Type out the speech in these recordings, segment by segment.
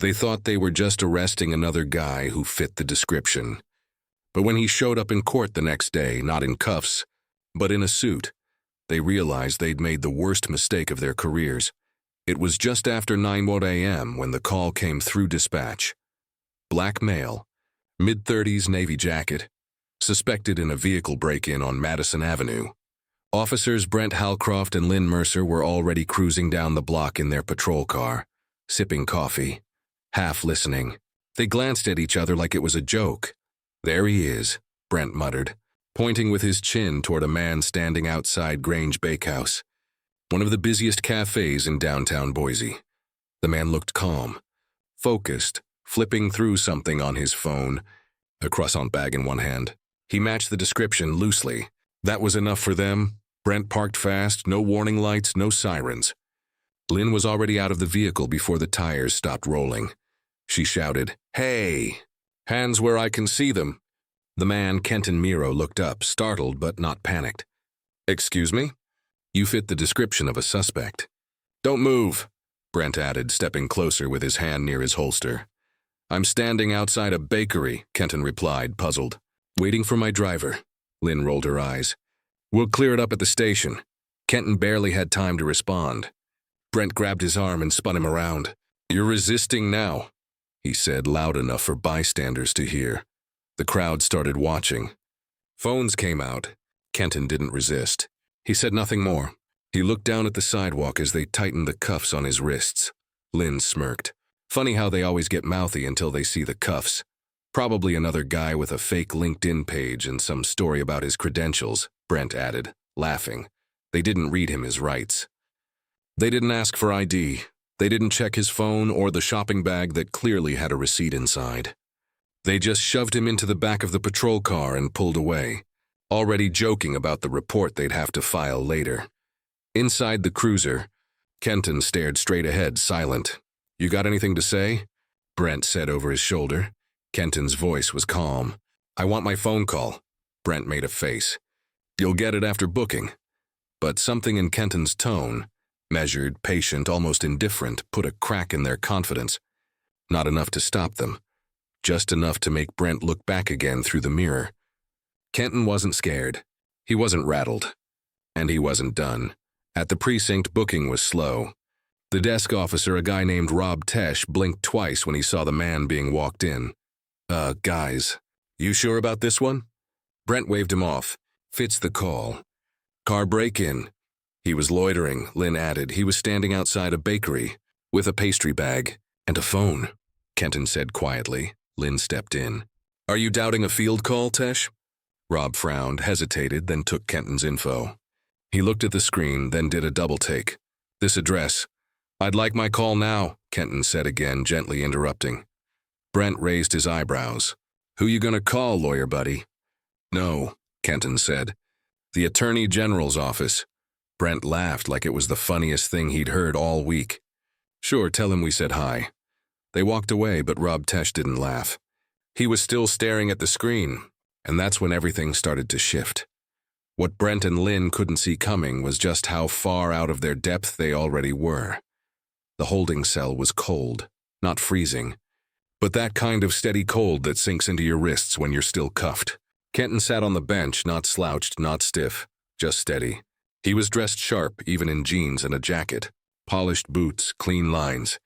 They thought they were just arresting another guy who fit the description. But when he showed up in court the next day, not in cuffs, but in a suit, they realized they'd made the worst mistake of their careers. It was just after 9 a.m. when the call came through dispatch. Black male, mid-30s navy jacket, suspected in a vehicle break-in on Madison Avenue. Officers Brent Halcroft and Lynn Mercer were already cruising down the block in their patrol car, sipping coffee, half listening. They glanced at each other like it was a joke. "There he is," Brent muttered, pointing with his chin toward a man standing outside Grange Bakehouse, one of the busiest cafes in downtown Boise. The man looked calm, focused, flipping through something on his phone, a croissant bag in one hand. He matched the description loosely. That was enough for them. Brent parked fast, no warning lights, no sirens. Lynn was already out of the vehicle before the tires stopped rolling. She shouted, "Hey! Hands where I can see them." The man, Kenton Miro, looked up, startled but not panicked. "Excuse me? You fit the description of a suspect." "Don't move," Brent added, stepping closer with his hand near his holster. "I'm standing outside a bakery," Kenton replied, puzzled. "Waiting for my driver." Lynn rolled her eyes. "We'll clear it up at the station." Kenton barely had time to respond. Brent grabbed his arm and spun him around. "You're resisting now," he said, loud enough for bystanders to hear. The crowd started watching. Phones came out. Kenton didn't resist. He said nothing more. He looked down at the sidewalk as they tightened the cuffs on his wrists. Lynn smirked. Funny how they always get mouthy until they see the cuffs. Probably another guy with a fake LinkedIn page and some story about his credentials, Brent added, laughing. They didn't read him his rights. They didn't ask for ID. They didn't check his phone or the shopping bag that clearly had a receipt inside. They just shoved him into the back of the patrol car and pulled away, already joking about the report they'd have to file later. Inside the cruiser, Kenton stared straight ahead, silent. "You got anything to say?" Brent said over his shoulder. Kenton's voice was calm. "I want my phone call." Brent made a face. "You'll get it after booking." But something in Kenton's tone, measured, patient, almost indifferent, put a crack in their confidence. Not enough to stop them. Just enough to make Brent look back again through the mirror. Kenton wasn't scared. He wasn't rattled. And he wasn't done. At the precinct, booking was slow. The desk officer, a guy named Rob Tesh, blinked twice when he saw the man being walked in. Guys, you sure about this one?" Brent waved him off. "Fits the call." "Car break-in." "He was loitering," Lynn added. "He was standing outside a bakery with a pastry bag and a phone," Kenton said quietly. Lynn stepped in. "Are you doubting a field call, Tesh?" Rob frowned, hesitated, then took Kenton's info. He looked at the screen, then did a double take. "This address." "I'd like my call now," Kenton said again, gently interrupting. Brent raised his eyebrows. "Who you gonna call, lawyer buddy?" "No," Kenton said. "The Attorney General's office." Brent laughed like it was the funniest thing he'd heard all week. "Sure, tell him we said hi." They walked away, but Rob Tesh didn't laugh. He was still staring at the screen, and that's when everything started to shift. What Brent and Lynn couldn't see coming was just how far out of their depth they already were. The holding cell was cold, not freezing, but that kind of steady cold that sinks into your wrists when you're still cuffed. Kenton sat on the bench, not slouched, not stiff, just steady. He was dressed sharp, even in jeans and a jacket. Polished boots, clean lines.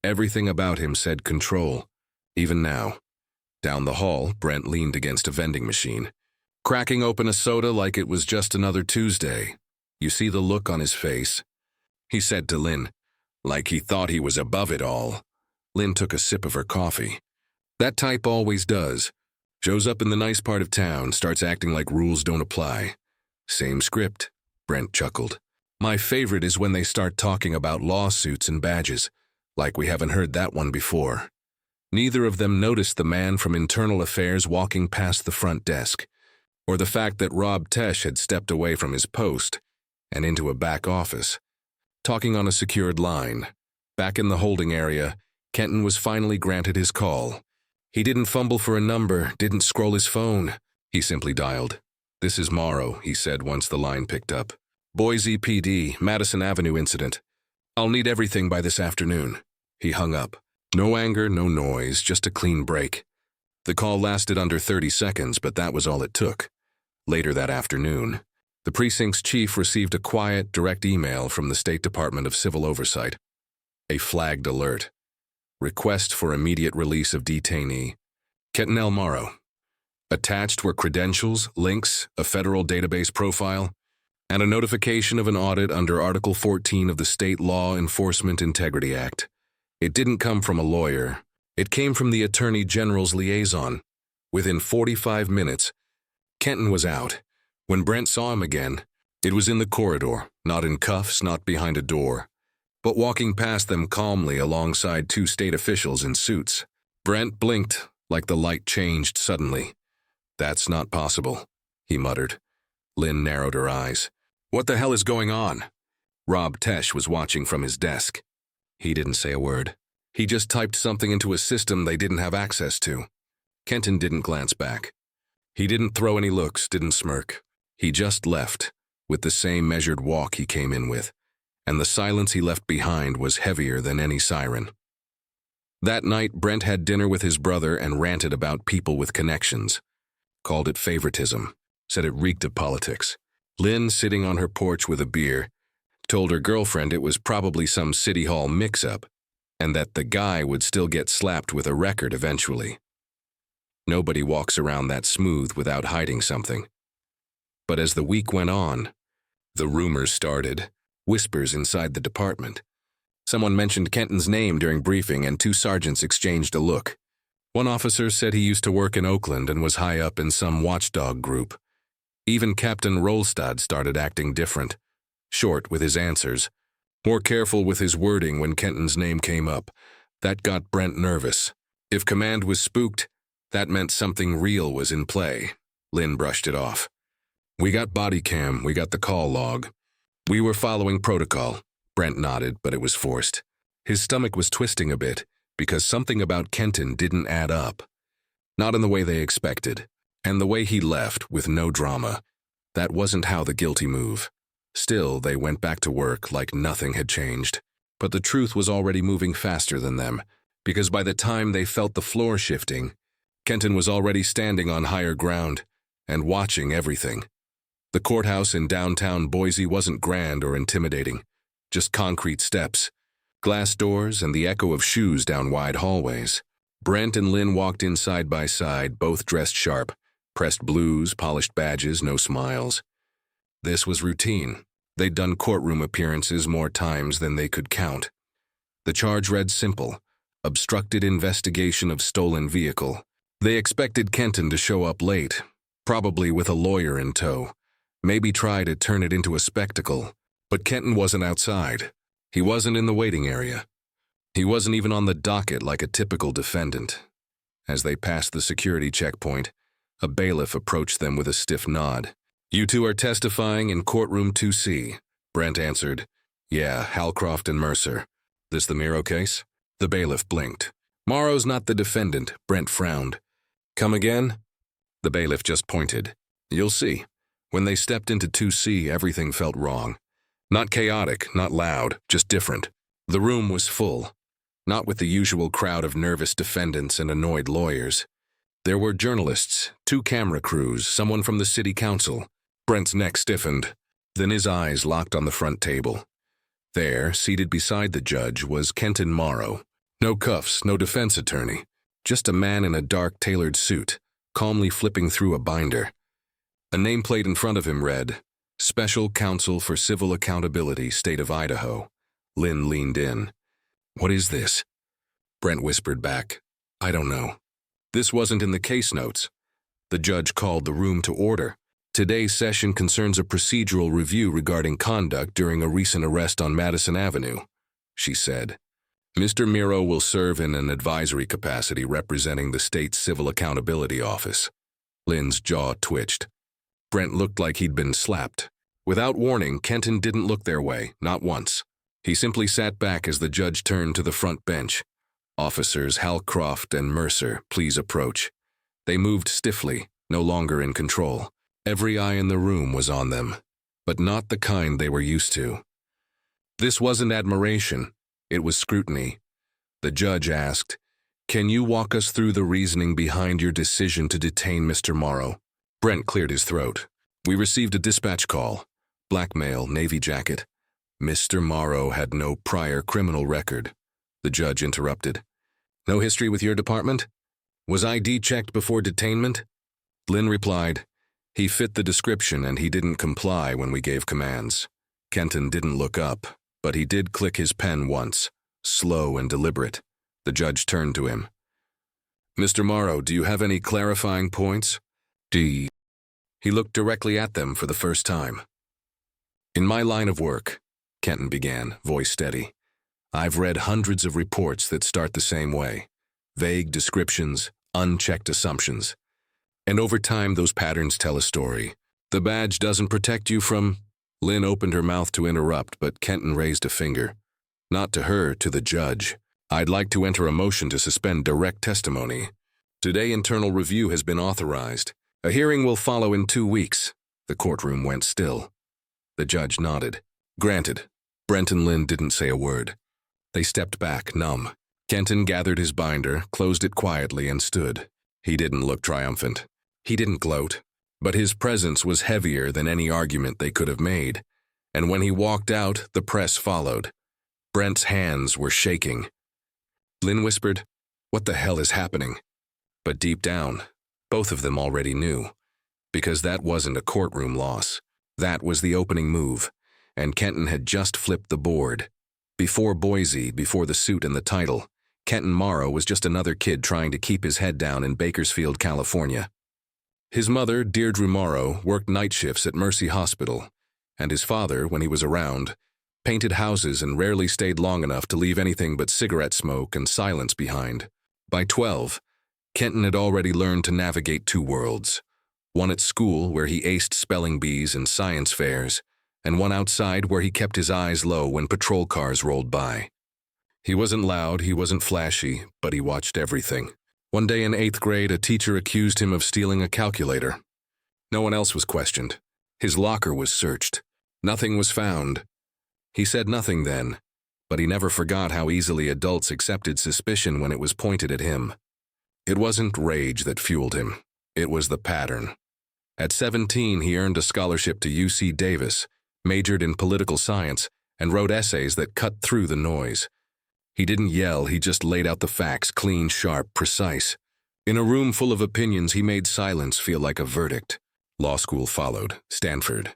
Everything about him said control, even now. Down the hall, Brent leaned against a vending machine, cracking open a soda like it was just another Tuesday. "You see the look on his face?" he said to Lynn, like he thought he was above it all. Lynn took a sip of her coffee. "That type always does. Shows up in the nice part of town, starts acting like rules don't apply." "Same script," Brent chuckled. "My favorite is when they start talking about lawsuits and badges, like we haven't heard that one before." Neither of them noticed the man from Internal Affairs walking past the front desk, or the fact that Rob Tesh had stepped away from his post and into a back office, talking on a secured line. Back in the holding area, Kenton was finally granted his call. He didn't fumble for a number, didn't scroll his phone. He simply dialed. "This is Morrow," he said once the line picked up. "Boise PD, Madison Avenue incident. I'll need everything by this afternoon." He hung up. No anger, no noise, just a clean break. The call lasted under 30 seconds, but that was all it took. Later that afternoon, the precinct's chief received a quiet, direct email from the State Department of Civil Oversight. A flagged alert. Request for immediate release of detainee, Kenton L. Morrow. Attached were credentials, links, a federal database profile, and a notification of an audit under Article 14 of the State Law Enforcement Integrity Act. It didn't come from a lawyer. It came from the Attorney General's liaison. Within 45 minutes, Kenton was out. When Brent saw him again, it was in the corridor, not in cuffs, not behind a door, but walking past them calmly alongside two state officials in suits. Brent blinked, like the light changed suddenly. "That's not possible," he muttered. Lynn narrowed her eyes. "What the hell is going on?" Rob Tesh was watching from his desk. He didn't say a word. He just typed something into a system they didn't have access to. Kenton didn't glance back. He didn't throw any looks, didn't smirk. He just left, with the same measured walk he came in with, and the silence he left behind was heavier than any siren. That night, Brent had dinner with his brother and ranted about people with connections. Called it favoritism, said it reeked of politics. Lynn, sitting on her porch with a beer, told her girlfriend it was probably some city hall mix-up, and that the guy would still get slapped with a record eventually. Nobody walks around that smooth without hiding something. But as the week went on, the rumors started, whispers inside the department. Someone mentioned Kenton's name during briefing and two sergeants exchanged a look. One officer said he used to work in Oakland and was high up in some watchdog group. Even Captain Rolstad started acting different, short with his answers, more careful with his wording when Kenton's name came up. That got Brent nervous. If command was spooked, that meant something real was in play. Lynn brushed it off. "We got body cam, we got the call log. We were following protocol." Brent nodded, but it was forced. His stomach was twisting a bit, because something about Kenton didn't add up. Not in the way they expected. And the way he left, with no drama. That wasn't how the guilty move. Still, they went back to work like nothing had changed. But the truth was already moving faster than them, because by the time they felt the floor shifting, Kenton was already standing on higher ground and watching everything. The courthouse in downtown Boise wasn't grand or intimidating, just concrete steps, glass doors, and the echo of shoes down wide hallways. Brent and Lynn walked in side by side, both dressed sharp, pressed blues, polished badges, no smiles. This was routine. They'd done courtroom appearances more times than they could count. The charge read simple: obstructed investigation of stolen vehicle. They expected Kenton to show up late, probably with a lawyer in tow, maybe try to turn it into a spectacle. But Kenton wasn't outside. He wasn't in the waiting area. He wasn't even on the docket like a typical defendant. As they passed the security checkpoint, a bailiff approached them with a stiff nod. "You two are testifying in courtroom 2C, Brent answered. "Yeah, Halcroft and Mercer. This the Miro case?" The bailiff blinked. "Morrow's not the defendant," Brent frowned. "Come again?" The bailiff just pointed. "You'll see." When they stepped into 2C, everything felt wrong. Not chaotic, not loud, just different. The room was full, not with the usual crowd of nervous defendants and annoyed lawyers. There were journalists, two camera crews, someone from the city council. Brent's neck stiffened. Then his eyes locked on the front table. There, seated beside the judge, was Kenton Morrow. No cuffs, no defense attorney. Just a man in a dark tailored suit, calmly flipping through a binder. A nameplate in front of him read, "Special Counsel for Civil Accountability, State of Idaho." Lynn leaned in. "What is this?" Brent whispered back, "I don't know." This wasn't in the case notes. The judge called the room to order. "Today's session concerns a procedural review regarding conduct during a recent arrest on Madison Avenue," she said. "Mr. Miro will serve in an advisory capacity representing the state's Civil Accountability Office." Lynn's jaw twitched. Brent looked like he'd been slapped. Without warning, Kenton didn't look their way, not once. He simply sat back as the judge turned to the front bench. "Officers Halcroft and Mercer, please approach." They moved stiffly, no longer in control. Every eye in the room was on them, but not the kind they were used to. This wasn't admiration, it was scrutiny. The judge asked, "Can you walk us through the reasoning behind your decision to detain Mr. Morrow?" Brent cleared his throat. "We received a dispatch call. Black male, navy jacket. Mr. Morrow had no prior criminal record." The judge interrupted. "No history with your department? Was ID checked before detainment?" Lynn replied, "He fit the description and he didn't comply when we gave commands." Kenton didn't look up, but he did click his pen once, slow and deliberate. The judge turned to him. "Mr. Morrow, do you have any clarifying points?" He looked directly at them for the first time. "In my line of work," Kenton began, voice steady, "I've read hundreds of reports that start the same way. Vague descriptions, unchecked assumptions. And over time, those patterns tell a story. The badge doesn't protect you from—" Lynn opened her mouth to interrupt, but Kenton raised a finger. Not to her, to the judge. "I'd like to enter a motion to suspend direct testimony. Today, internal review has been authorized. A hearing will follow in 2 weeks." The courtroom went still. The judge nodded. "Granted." Brent and Lynn didn't say a word. They stepped back, numb. Kenton gathered his binder, closed it quietly, and stood. He didn't look triumphant. He didn't gloat. But his presence was heavier than any argument they could have made. And when he walked out, the press followed. Brent's hands were shaking. Lynn whispered, "What the hell is happening?" But deep down, both of them already knew. Because that wasn't a courtroom loss. That was the opening move. And Kenton had just flipped the board. Before Boise, before the suit and the title, Kenton Morrow was just another kid trying to keep his head down in Bakersfield, California. His mother, Deirdre Morrow, worked night shifts at Mercy Hospital, and his father, when he was around, painted houses and rarely stayed long enough to leave anything but cigarette smoke and silence behind. By 12, Kenton had already learned to navigate 2 worlds. One at school, where he aced spelling bees and science fairs, and one outside where he kept his eyes low when patrol cars rolled by. He wasn't loud, he wasn't flashy, but he watched everything. One day in 8th grade, a teacher accused him of stealing a calculator. No one else was questioned. His locker was searched. Nothing was found. He said nothing then, but he never forgot how easily adults accepted suspicion when it was pointed at him. It wasn't rage that fueled him. It was the pattern. At 17, he earned a scholarship to UC Davis, majored in political science, and wrote essays that cut through the noise. He didn't yell, he just laid out the facts, clean, sharp, precise. In a room full of opinions, he made silence feel like a verdict. Law school followed, Stanford.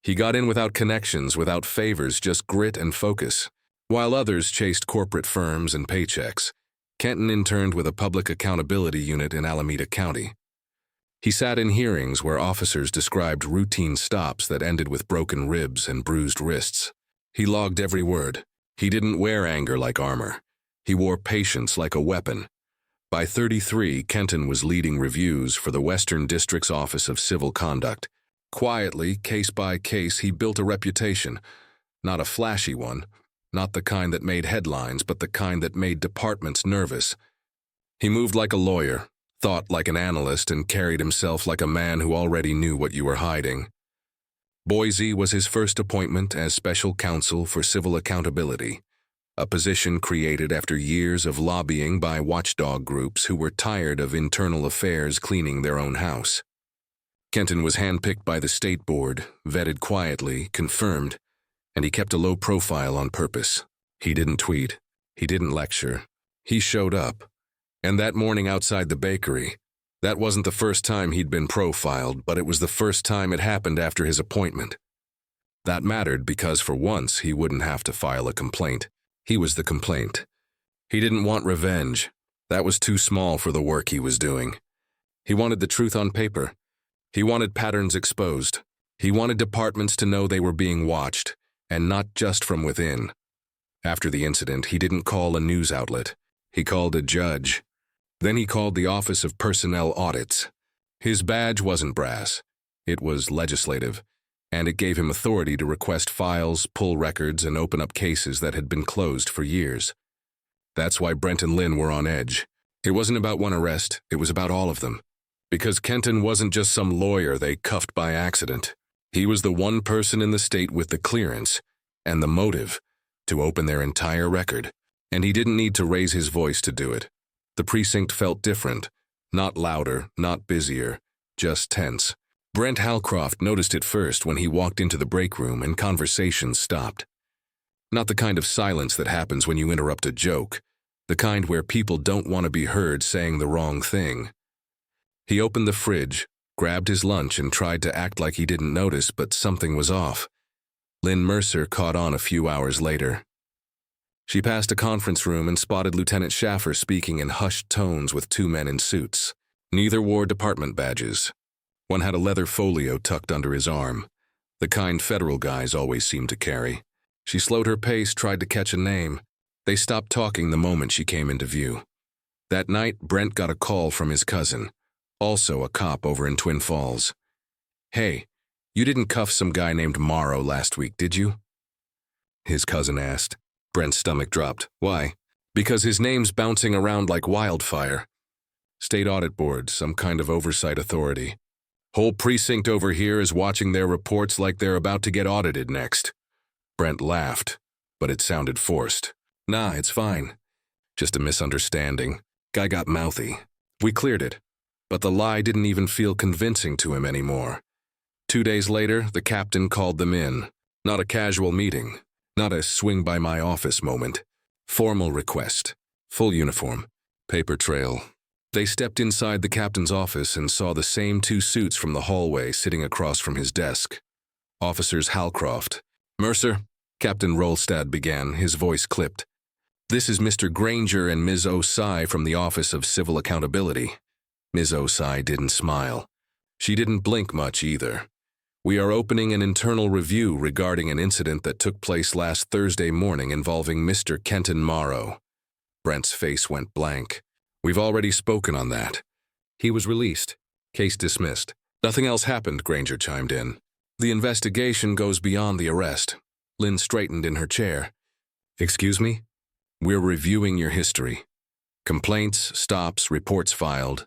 He got in without connections, without favors, just grit and focus. While others chased corporate firms and paychecks, Kenton interned with a public accountability unit in Alameda County. He sat in hearings where officers described routine stops that ended with broken ribs and bruised wrists. He logged every word. He didn't wear anger like armor. He wore patience like a weapon. By 33, Kenton was leading reviews for the Western District's Office of Civil Conduct. Quietly, case by case, he built a reputation. Not a flashy one, not the kind that made headlines, but the kind that made departments nervous. He moved like a lawyer, thought like an analyst, and carried himself like a man who already knew what you were hiding. Boise was his first appointment as special counsel for civil accountability, a position created after years of lobbying by watchdog groups who were tired of internal affairs cleaning their own house. Kenton was handpicked by the state board, vetted quietly, confirmed, and he kept a low profile on purpose. He didn't tweet. He didn't lecture. He showed up. And that morning outside the bakery, that wasn't the first time he'd been profiled, but it was the first time it happened after his appointment. That mattered because for once he wouldn't have to file a complaint. He was the complaint. He didn't want revenge. That was too small for the work he was doing. He wanted the truth on paper. He wanted patterns exposed. He wanted departments to know they were being watched, and not just from within. After the incident, he didn't call a news outlet. He called a judge. Then he called the Office of Personnel Audits. His badge wasn't brass. It was legislative, and it gave him authority to request files, pull records, and open up cases that had been closed for years. That's why Brent and Lynn were on edge. It wasn't about one arrest, it was about all of them. Because Kenton wasn't just some lawyer they cuffed by accident. He was the one person in the state with the clearance and the motive to open their entire record. And he didn't need to raise his voice to do it. The precinct felt different. Not louder, not busier, just tense. Brent Halcroft noticed it first when he walked into the break room and conversations stopped. Not the kind of silence that happens when you interrupt a joke, the kind where people don't want to be heard saying the wrong thing. He opened the fridge, grabbed his lunch, and tried to act like he didn't notice, but something was off. Lynn Mercer caught on a few hours later. She passed a conference room and spotted Lieutenant Schaffer speaking in hushed tones with two men in suits. Neither wore department badges. One had a leather folio tucked under his arm, the kind federal guys always seem to carry. She slowed her pace, tried to catch a name. They stopped talking the moment she came into view. That night, Brent got a call from his cousin, also a cop over in Twin Falls. "Hey, you didn't cuff some guy named Morrow last week, did you?" His cousin asked. Brent's stomach dropped. "Why?" "Because his name's bouncing around like wildfire. State Audit Board, some kind of oversight authority. Whole precinct over here is watching their reports like they're about to get audited next." Brent laughed, but it sounded forced. "Nah, it's fine. Just a misunderstanding. Guy got mouthy. We cleared it. But the lie didn't even feel convincing to him anymore. 2 days later, the captain called them in. Not a casual meeting. Not a swing-by-my-office moment. Formal request. Full uniform. Paper trail. They stepped inside the captain's office and saw the same two suits from the hallway sitting across from his desk. Officers Halcroft. "Mercer," Captain Rolstad began, his voice clipped. "This is Mr. Granger and Ms. Osai from the Office of Civil Accountability." Ms. Osai didn't smile. She didn't blink much either. "We are opening an internal review regarding an incident that took place last Thursday morning involving Mr. Kenton Morrow." Brent's face went blank. "We've already spoken on that. He was released. Case dismissed." "Nothing else happened," Granger chimed in. "The investigation goes beyond the arrest." Lynn straightened in her chair. "Excuse me? We're reviewing your history. Complaints, stops, reports filed,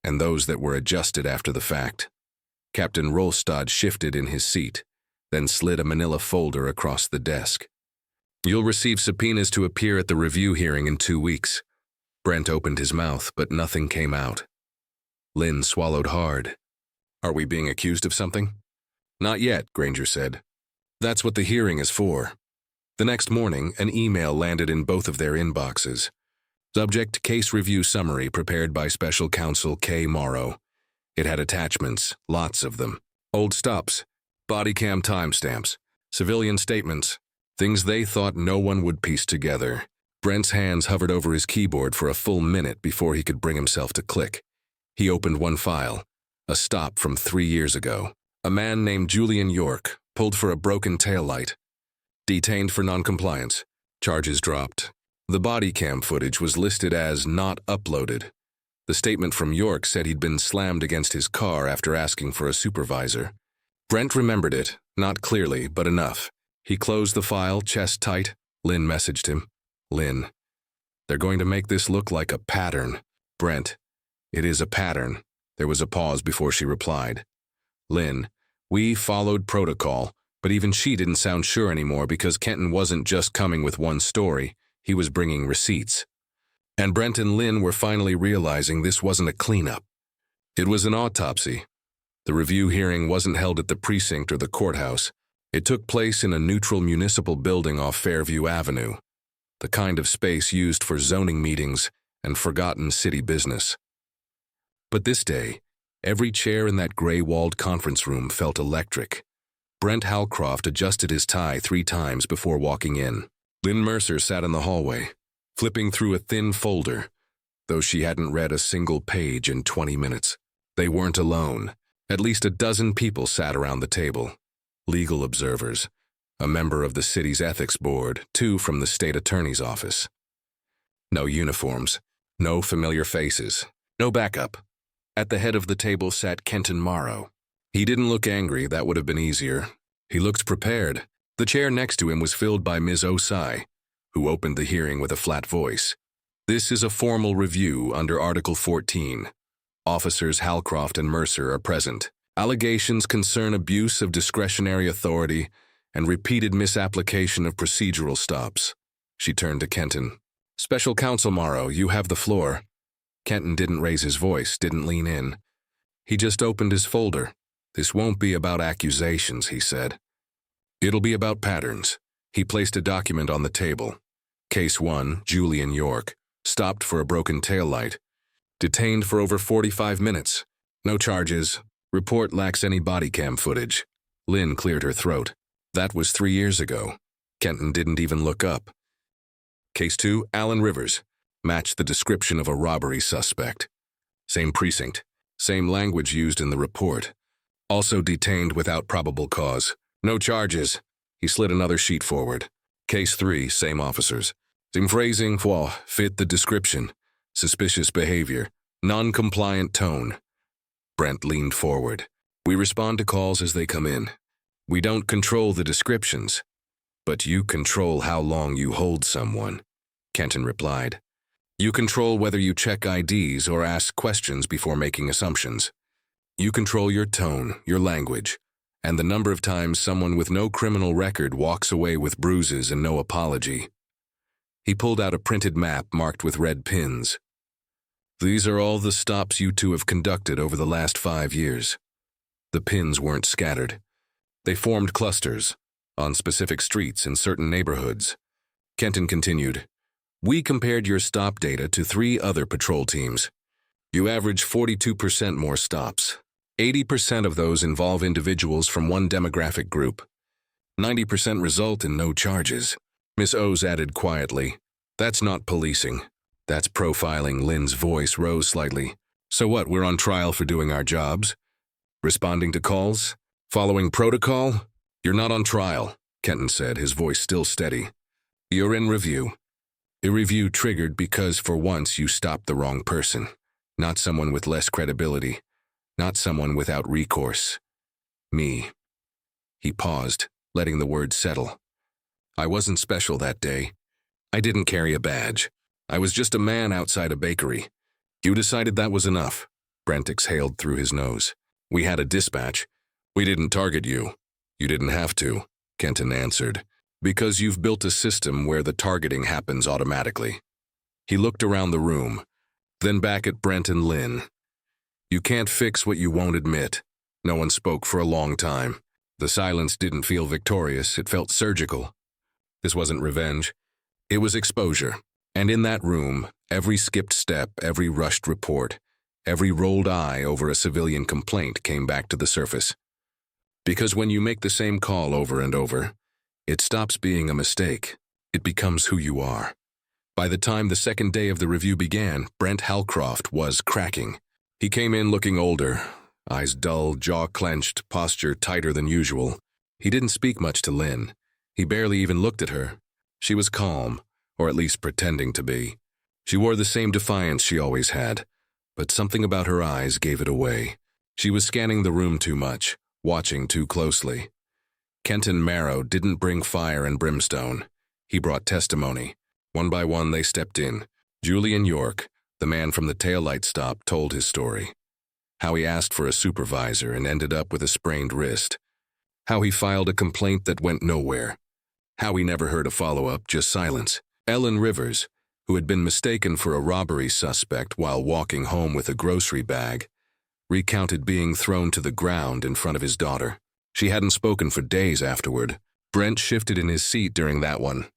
and those that were adjusted after the fact." Captain Rolstad shifted in his seat, then slid a manila folder across the desk. "You'll receive subpoenas to appear at the review hearing in 2 weeks." Brent opened his mouth, but nothing came out. Lynn swallowed hard. "Are we being accused of something?" "Not yet," Granger said. "That's what the hearing is for." The next morning, an email landed in both of their inboxes. Subject: Case Review Summary prepared by Special Counsel K. Morrow. It had attachments, lots of them. Old stops, body cam timestamps, civilian statements, things they thought no one would piece together. Brent's hands hovered over his keyboard for a full minute before he could bring himself to click. He opened one file, a stop from 3 years ago. A man named Julian York, pulled for a broken taillight. Detained for noncompliance. Charges dropped. The body cam footage was listed as not uploaded. The statement from York said he'd been slammed against his car after asking for a supervisor. Brent remembered it, not clearly, but enough. He closed the file, chest tight. Lynn messaged him. "Lynn, they're going to make this look like a pattern." "Brent, it is a pattern." There was a pause before she replied. "Lynn, we followed protocol, but even she didn't sound sure anymore because Kenton wasn't just coming with one story, he was bringing receipts." And Brent and Lynn were finally realizing this wasn't a cleanup. It was an autopsy. The review hearing wasn't held at the precinct or the courthouse. It took place in a neutral municipal building off Fairview Avenue, the kind of space used for zoning meetings and forgotten city business. But this day, every chair in that gray-walled conference room felt electric. Brent Halcroft adjusted his tie 3 times before walking in. Lynn Mercer sat in the hallway, flipping through a thin folder, though she hadn't read a single page in 20 minutes. They weren't alone. At least a dozen people sat around the table. Legal observers, a member of the city's ethics board, 2 from the state attorney's office. No uniforms, no familiar faces, no backup. At the head of the table sat Kenton Morrow. He didn't look angry, that would have been easier. He looked prepared. The chair next to him was filled by Ms. Osai, who opened the hearing with a flat voice. "This is a formal review under Article 14. Officers Halcroft and Mercer are present. Allegations concern abuse of discretionary authority and repeated misapplication of procedural stops." She turned to Kenton. Special counsel Morrow, you have the floor. Kenton didn't raise his voice, didn't lean in. He just opened his folder. This won't be about accusations, he said. It'll be about patterns. He placed a document on the table. Case 1, Julian York, stopped for a broken taillight. Detained for over 45 minutes. No charges. Report lacks any body cam footage. Lynn cleared her throat. That was 3 years ago. Kenton didn't even look up. Case 2, Alan Rivers, matched the description of a robbery suspect. Same precinct, same language used in the report. Also detained without probable cause. No charges. He slid another sheet forward. Case 3, same officers. Same phrasing, fit the description. Suspicious behavior. Non-compliant tone. Brent leaned forward. We respond to calls as they come in. We don't control the descriptions. But you control how long you hold someone, Kenton replied. You control whether you check IDs or ask questions before making assumptions. You control your tone, your language, and the number of times someone with no criminal record walks away with bruises and no apology. He pulled out a printed map marked with red pins. These are all the stops you two have conducted over the last 5 years. The pins weren't scattered. They formed clusters on specific streets in certain neighborhoods. Kenton continued, we compared your stop data to 3 other patrol teams. You average 42% more stops. 80% of those involve individuals from one demographic group. 90% result in no charges. Miss O's added quietly, that's not policing. That's profiling. Lynn's voice rose slightly. So what, we're on trial for doing our jobs? Responding to calls? Following protocol? You're not on trial, Kenton said, his voice still steady. You're in review. A review triggered because for once you stopped the wrong person. Not someone with less credibility. Not someone without recourse. Me. He paused, letting the words settle. I wasn't special that day. I didn't carry a badge. I was just a man outside a bakery. You decided that was enough. Brent exhaled through his nose. We had a dispatch. We didn't target you. You didn't have to, Kenton answered, because you've built a system where the targeting happens automatically. He looked around the room, then back at Brent and Lynn. You can't fix what you won't admit. No one spoke for a long time. The silence didn't feel victorious, it felt surgical. This wasn't revenge. It was exposure. And in that room, every skipped step, every rushed report, every rolled eye over a civilian complaint came back to the surface. Because when you make the same call over and over, it stops being a mistake. It becomes who you are. By the time the second day of the review began, Brent Halcroft was cracking. He came in looking older, eyes dull, jaw clenched, posture tighter than usual. He didn't speak much to Lynn. He barely even looked at her. She was calm, or at least pretending to be. She wore the same defiance she always had, but something about her eyes gave it away. She was scanning the room too much, watching too closely. Kenton Marrow didn't bring fire and brimstone. He brought testimony. One by one they stepped in. Julian York, the man from the taillight stop, told his story. How he asked for a supervisor and ended up with a sprained wrist. How he filed a complaint that went nowhere. How he never heard a follow-up, just silence. Ellen Rivers, who had been mistaken for a robbery suspect while walking home with a grocery bag, recounted being thrown to the ground in front of his daughter. She hadn't spoken for days afterward. Brent shifted in his seat during that one.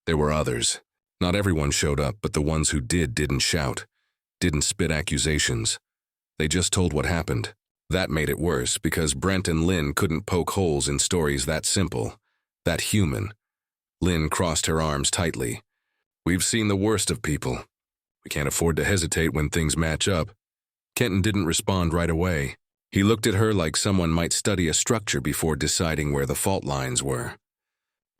There were others. Not everyone showed up, but the ones who did didn't shout, didn't spit accusations. They just told what happened. That made it worse because Brent and Lynn couldn't poke holes in stories that simple, that human. Lynn crossed her arms tightly. We've seen the worst of people. We can't afford to hesitate when things match up. Kenton didn't respond right away. He looked at her like someone might study a structure before deciding where the fault lines were.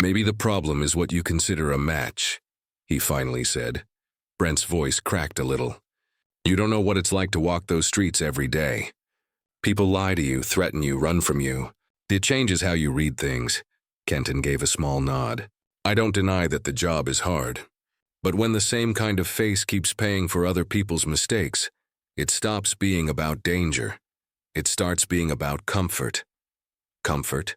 Maybe the problem is what you consider a match, he finally said. Brent's voice cracked a little. You don't know what it's like to walk those streets every day. People lie to you, threaten you, run from you. It changes how you read things. Kenton gave a small nod. I don't deny that the job is hard. But when the same kind of face keeps paying for other people's mistakes, it stops being about danger. It starts being about comfort. Comfort?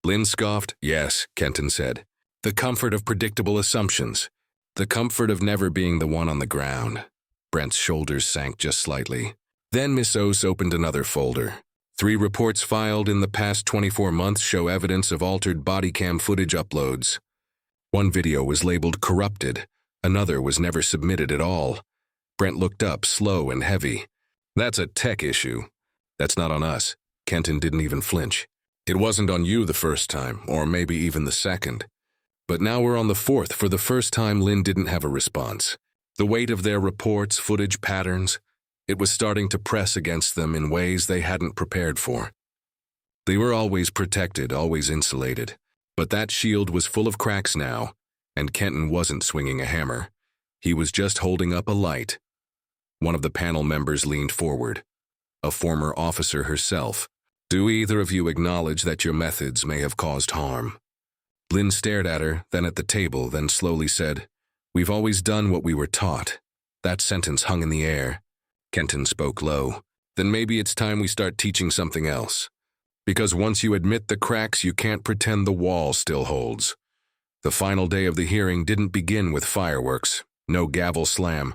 Lynn scoffed. Yes, Kenton said. The comfort of predictable assumptions. The comfort of never being the one on the ground. Brent's shoulders sank just slightly. Then Miss Ose opened another folder. 3 reports filed in the past 24 months show evidence of altered body cam footage uploads. One video was labeled corrupted. Another was never submitted at all. Brent looked up, slow and heavy. That's a tech issue. That's not on us. Kenton didn't even flinch. It wasn't on you the first time, or maybe even the second. But now we're on the 4th. For the first time, Lynn didn't have a response. The weight of their reports, footage patterns, it was starting to press against them in ways they hadn't prepared for. They were always protected, always insulated. But that shield was full of cracks now, and Kenton wasn't swinging a hammer. He was just holding up a light. One of the panel members leaned forward. A former officer herself. Do either of you acknowledge that your methods may have caused harm? Lynn stared at her, then at the table, then slowly said, "We've always done what we were taught." That sentence hung in the air. Kenton spoke low. "Then maybe it's time we start teaching something else. Because once you admit the cracks, you can't pretend the wall still holds." The final day of the hearing didn't begin with fireworks. No gavel slam.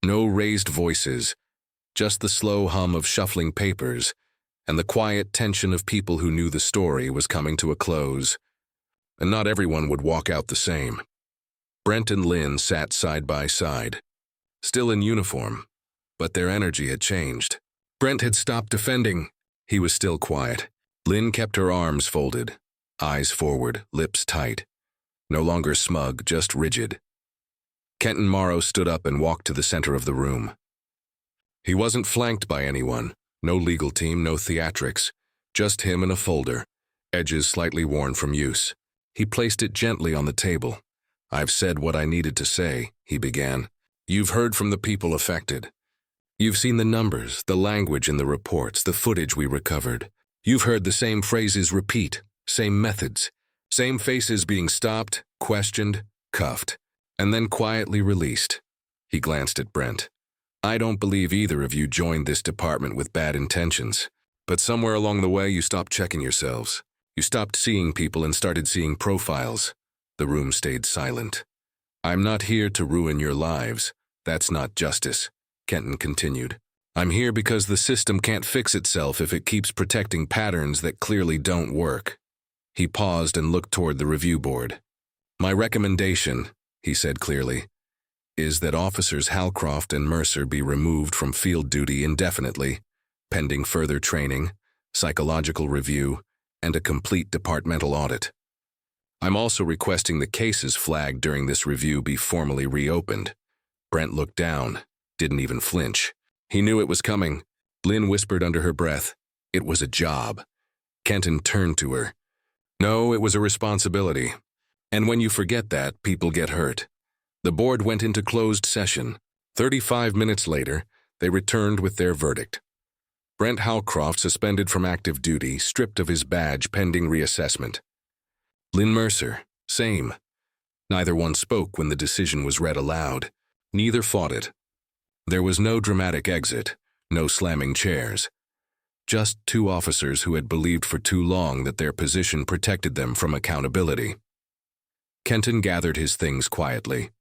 No raised voices. Just the slow hum of shuffling papers and the quiet tension of people who knew the story was coming to a close. And not everyone would walk out the same. Brent and Lynn sat side by side, still in uniform, but their energy had changed. Brent had stopped defending. He was still quiet. Lynn kept her arms folded, eyes forward, lips tight. No longer smug, just rigid. Kenton Morrow stood up and walked to the center of the room. He wasn't flanked by anyone. No legal team, no theatrics. Just him and a folder, edges slightly worn from use. He placed it gently on the table. "I've said what I needed to say," he began. "You've heard from the people affected. You've seen the numbers, the language in the reports, the footage we recovered. You've heard the same phrases repeat, same methods, same faces being stopped, questioned, cuffed, and then quietly released." He glanced at Brent. "I don't believe either of you joined this department with bad intentions. But somewhere along the way you stopped checking yourselves. You stopped seeing people and started seeing profiles." The room stayed silent. "I'm not here to ruin your lives. That's not justice," Kenton continued. "I'm here because the system can't fix itself if it keeps protecting patterns that clearly don't work." He paused and looked toward the review board. "My recommendation," he said clearly, "is that Officers Halcroft and Mercer be removed from field duty indefinitely, pending further training, psychological review, and a complete departmental audit. I'm also requesting the cases flagged during this review be formally reopened." Brent looked down, didn't even flinch. He knew it was coming. Lynn whispered under her breath, "It was a job." Kenton turned to her. "No, it was a responsibility. And when you forget that, people get hurt." The board went into closed session. 35 minutes later, they returned with their verdict. Brent Halcroft suspended from active duty, stripped of his badge pending reassessment. Lynn Mercer, same. Neither one spoke when the decision was read aloud. Neither fought it. There was no dramatic exit, no slamming chairs. Just 2 officers who had believed for too long that their position protected them from accountability. Kenton gathered his things quietly.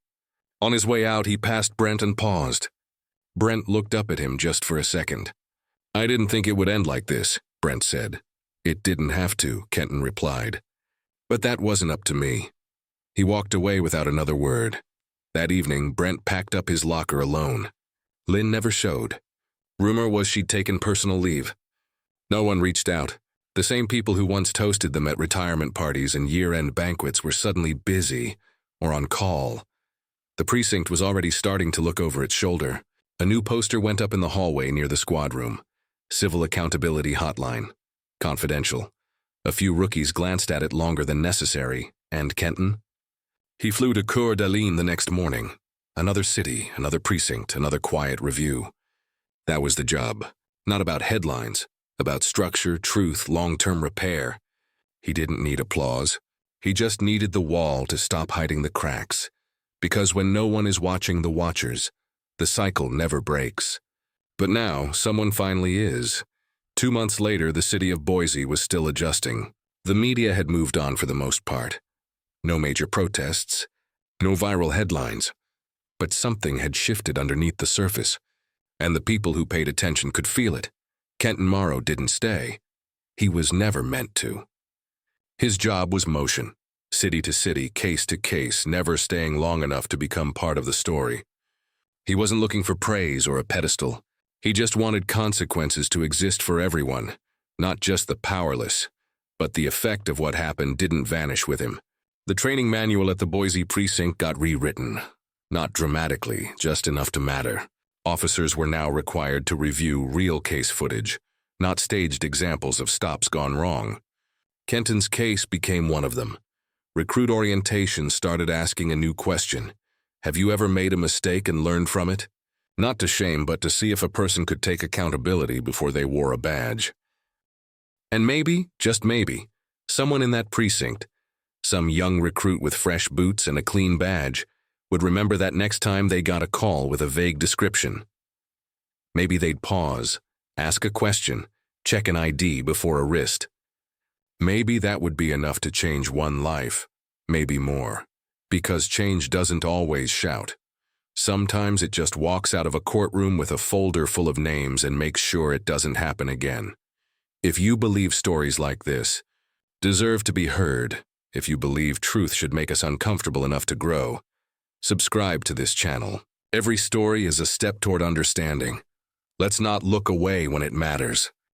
On his way out, he passed Brent and paused. Brent looked up at him just for a second. "I didn't think it would end like this," Brent said. "It didn't have to," Kenton replied. "But that wasn't up to me." He walked away without another word. That evening, Brent packed up his locker alone. Lynn never showed. Rumor was she'd taken personal leave. No one reached out. The same people who once toasted them at retirement parties and year-end banquets were suddenly busy or on call. The precinct was already starting to look over its shoulder. A new poster went up in the hallway near the squad room. Civil Accountability Hotline. Confidential. A few rookies glanced at it longer than necessary. And Kenton? He flew to Coeur d'Alene the next morning. Another city, another precinct, another quiet review. That was the job. Not about headlines. About structure, truth, long-term repair. He didn't need applause. He just needed the wall to stop hiding the cracks. Because when no one is watching the watchers, the cycle never breaks. But now, someone finally is. 2 months later, the city of Boise was still adjusting. The media had moved on for the most part. No major protests. No viral headlines. But something had shifted underneath the surface, and the people who paid attention could feel it. Kenton Morrow didn't stay. He was never meant to. His job was motion, city to city, case to case, never staying long enough to become part of the story. He wasn't looking for praise or a pedestal. He just wanted consequences to exist for everyone, not just the powerless. But the effect of what happened didn't vanish with him. The training manual at the Boise precinct got rewritten. Not dramatically, just enough to matter. Officers were now required to review real case footage, not staged examples of stops gone wrong. Kenton's case became one of them. Recruit orientation started asking a new question. Have you ever made a mistake and learned from it? Not to shame, but to see if a person could take accountability before they wore a badge. And maybe, just maybe, someone in that precinct, some young recruit with fresh boots and a clean badge, would remember that next time they got a call with a vague description. Maybe they'd pause, ask a question, check an ID before a wrist. Maybe that would be enough to change one life, maybe more. Because change doesn't always shout. Sometimes it just walks out of a courtroom with a folder full of names and makes sure it doesn't happen again. If you believe stories like this deserve to be heard, if you believe truth should make us uncomfortable enough to grow, subscribe to this channel. Every story is a step toward understanding. Let's not look away when it matters.